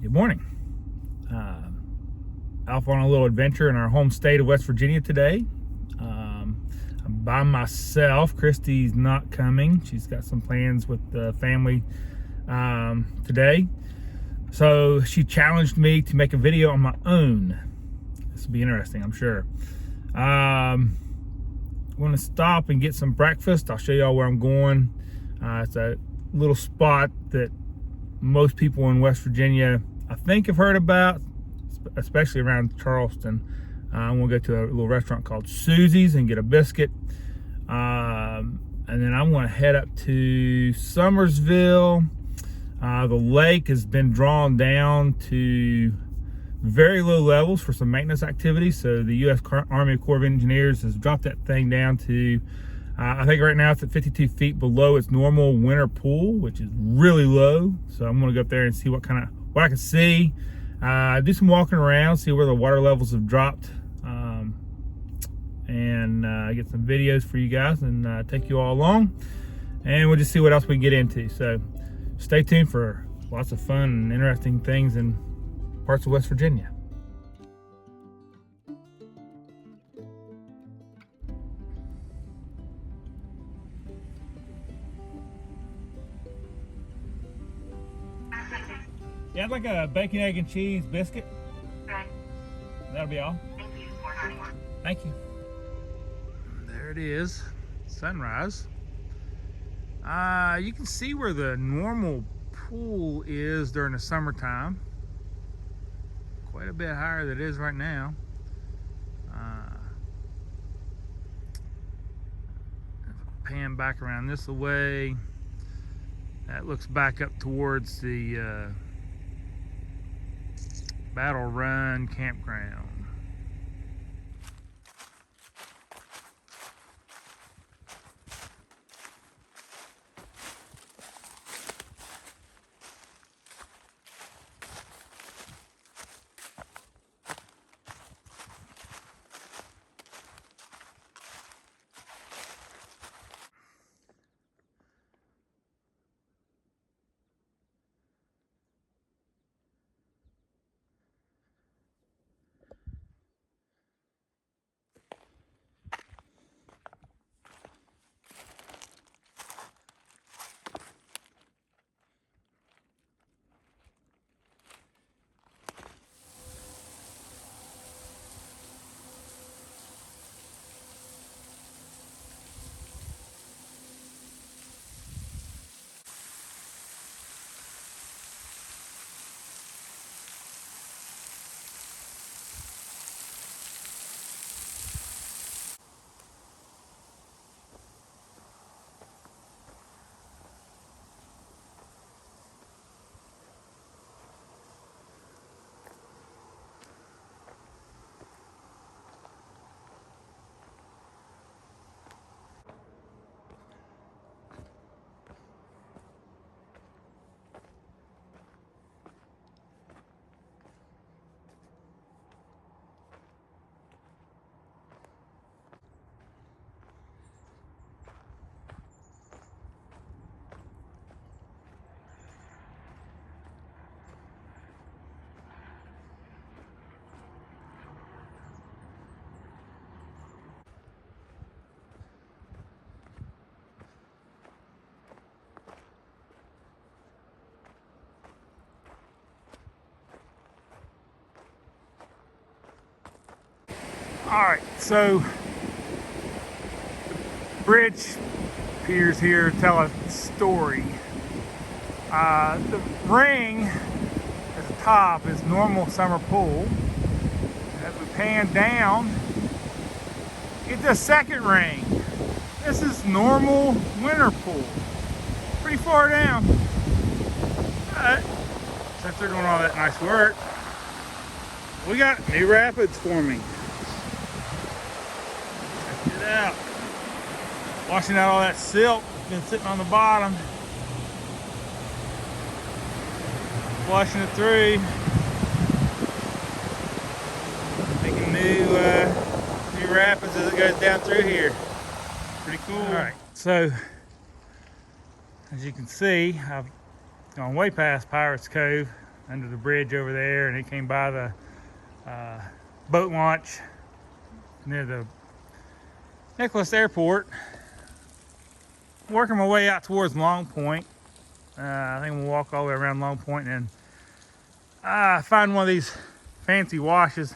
Good morning. Off on a little adventure in our home state of West Virginia today. I'm by myself. Christy's not coming. She's got some plans with the family today. So she challenged me to make a video on my own. This will be interesting, I'm sure. I'm going to stop and get some breakfast. I'll show y'all where I'm going. It's a little spot that most people in West Virginia, I think, have heard about, especially around Charleston. I'm gonna go to a little restaurant called Susie's and get a biscuit. And then I'm gonna head up to Summerville. The lake has been drawn down to very low levels for some maintenance activities. So the U.S. Army Corps of Engineers has dropped that thing down to, I think right now it's at 52 feet below its normal winter pool, which is really low. So I'm gonna go up there and see what I can see. Do some walking around, see where the water levels have dropped, and get some videos for you guys and take you all along. And we'll just see what else we can get into. So stay tuned for lots of fun and interesting things in parts of West Virginia. Yeah, I'd like a bacon, egg, and cheese biscuit. Okay. That'll be all. Thank you. 491. Thank you. There it is, sunrise. You can see where the normal pool is during the summertime. Quite a bit higher than it is right now. Pan back around this way. That looks back up towards the Battle Run campground. All right, so the bridge piers here tell a story. The ring at the top is normal summer pool. As we pan down, get the second ring. This is normal winter pool. Pretty far down. But since they're doing all that nice work, we got new rapids forming. Check it out. Washing out all that silt that's been sitting on the bottom. Flushing it through. Making new rapids as it goes down through here. Pretty cool. All right, so as you can see, I've gone way past Pirates Cove. under the bridge over there, and it came by the boat launch near the Nicholas Airport. Working my way out towards Long Point. I think we'll walk all the way around Long Point and then find one of these fancy washes.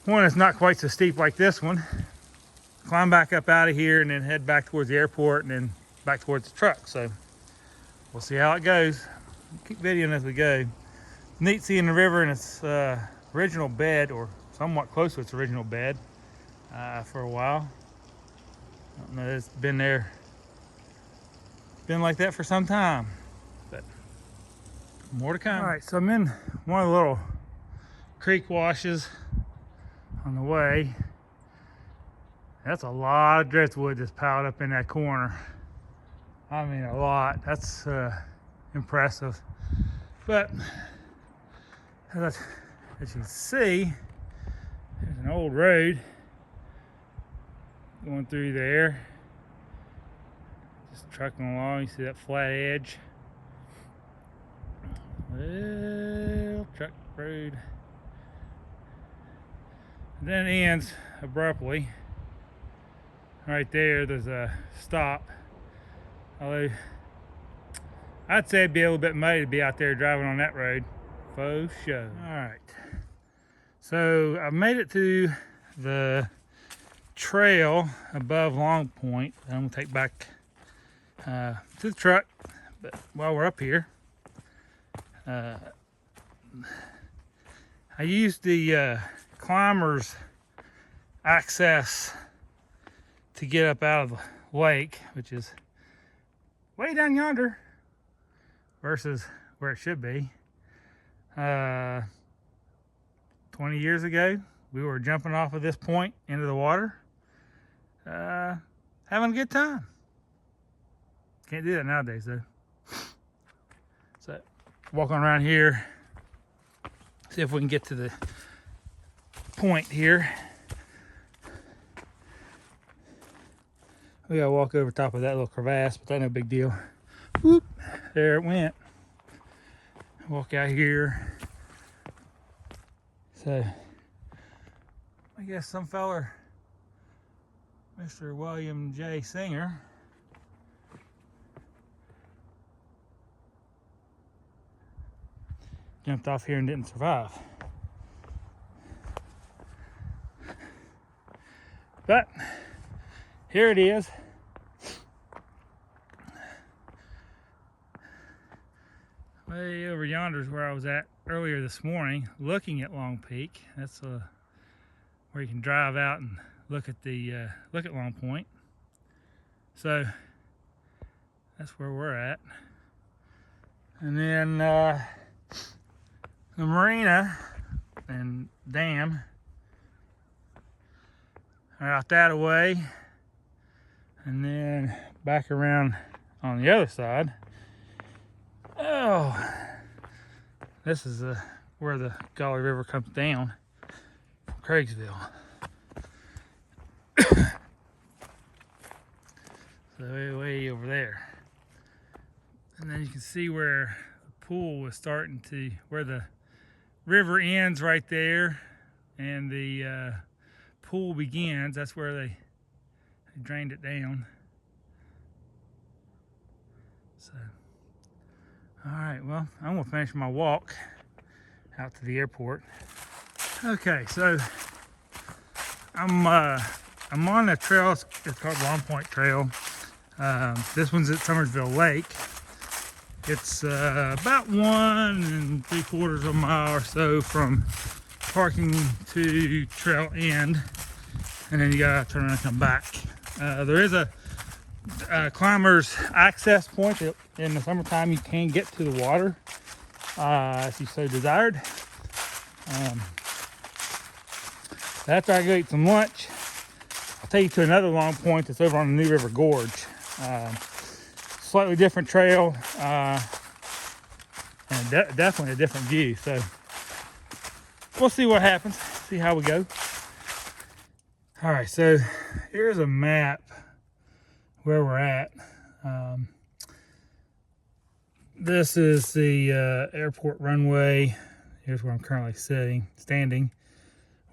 One that's not quite so steep like this one. Climb back up out of here and then head back towards the airport and then back towards the truck. So we'll see how it goes. Keep videoing as we go. Neat seeing the river in its original bed, or somewhat close to its original bed, for a while. I don't know, it's been there, been like that for some time, but more to come. All right, so I'm in one of the little creek washes on the way. That's a lot of driftwood that's piled up in that corner. I mean, a lot. That's impressive. But as you can see, there's an old road going through there. Just trucking along. You see that flat edge? Well, truck road. And then it ends abruptly. Right there, there's a stop. Although I'd say it'd be a little bit muddy to be out there driving on that road. Faux show. All right. So I've made it to the trail above Long Point. I'm gonna take back to the truck. But while we're up here, I used the climbers access to get up out of the lake, which is way down yonder versus where it should be. 20 years ago, we were jumping off of this point into the water, having a good time. Can't do that nowadays though. So walking around here, see if we can get to the point here. We gotta walk over top of that little crevasse, but that's no big deal. Whoop, there it went. Walk out here. So, I guess some feller, Mr. William J. Singer, jumped off here and didn't survive. But here it is. Way over yonder is where I was at earlier this morning, looking at Long Peak. That's where you can drive out and look at the look at Long Point. So that's where we're at. And then the marina and dam are out that way, and then back around on the other side. Oh, this is where the Golly River comes down from Craigsville. So way over there. And then you can see where the pool was starting to, where the river ends right there and the pool begins. That's where they drained it down. So, all right, well, I'm gonna finish my walk out to the airport. Okay, so I'm on a trail. It's called Long Point Trail. This one's at Summerville Lake. It's about 1 3/4 of a mile or so from parking to trail end, and then you gotta turn around and come back. There is a climber's access point that in the summertime you can get to the water if you so desired. After I go eat some lunch, I'll take you to another long point that's over on the new River Gorge. Slightly different trail, and definitely a different view. So we'll see what happens, see how we go. All right, so here's a map where we're at. This is the airport runway. Here's where I'm currently standing.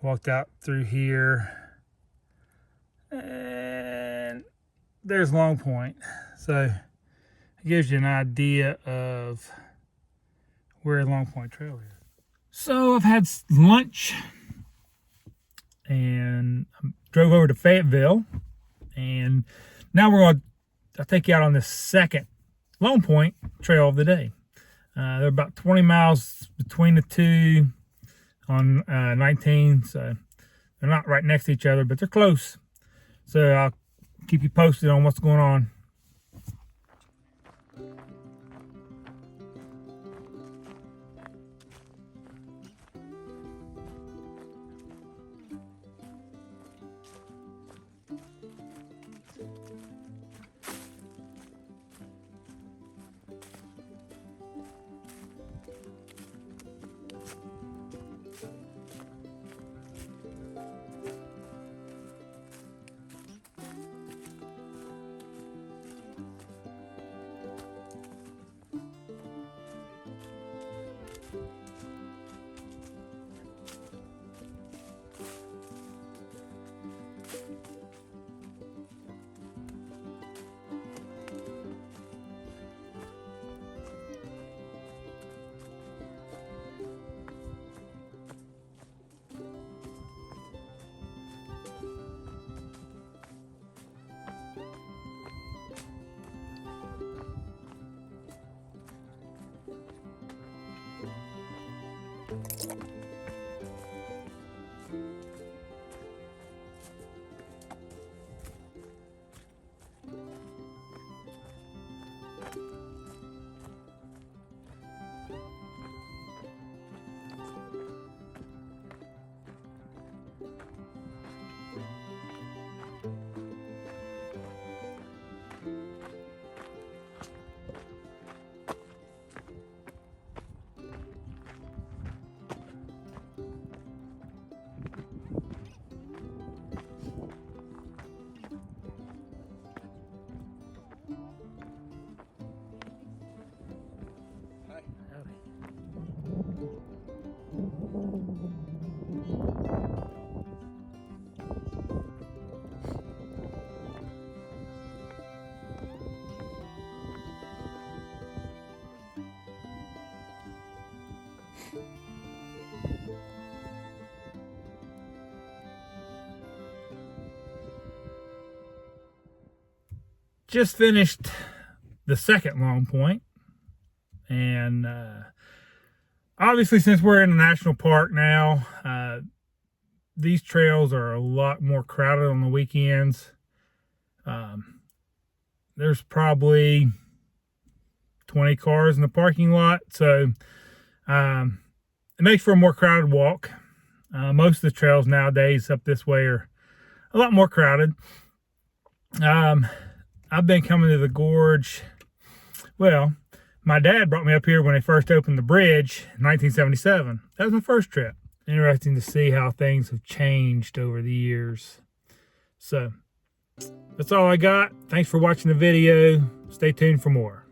Walked out through here, and there's Long Point. So it gives you an idea of where Long Point Trail is. So I've had lunch and I drove over to Fayetteville, and now I'll take you out on the second Long Point Trail of the day. They're about 20 miles between the two on 19, so they're not right next to each other, but they're close. So I'll keep you posted on what's going on. Just finished the second Long Point, and obviously since we're in a national park now, these trails are a lot more crowded on the weekends. There's probably 20 cars in the parking lot, so it makes for a more crowded walk. Most of the trails nowadays up this way are a lot more crowded. I've been coming to the gorge. Well, my dad brought me up here when they first opened the bridge in 1977. That was my first trip. Interesting to see how things have changed over the years. So that's all I got. Thanks for watching the video. Stay tuned for more.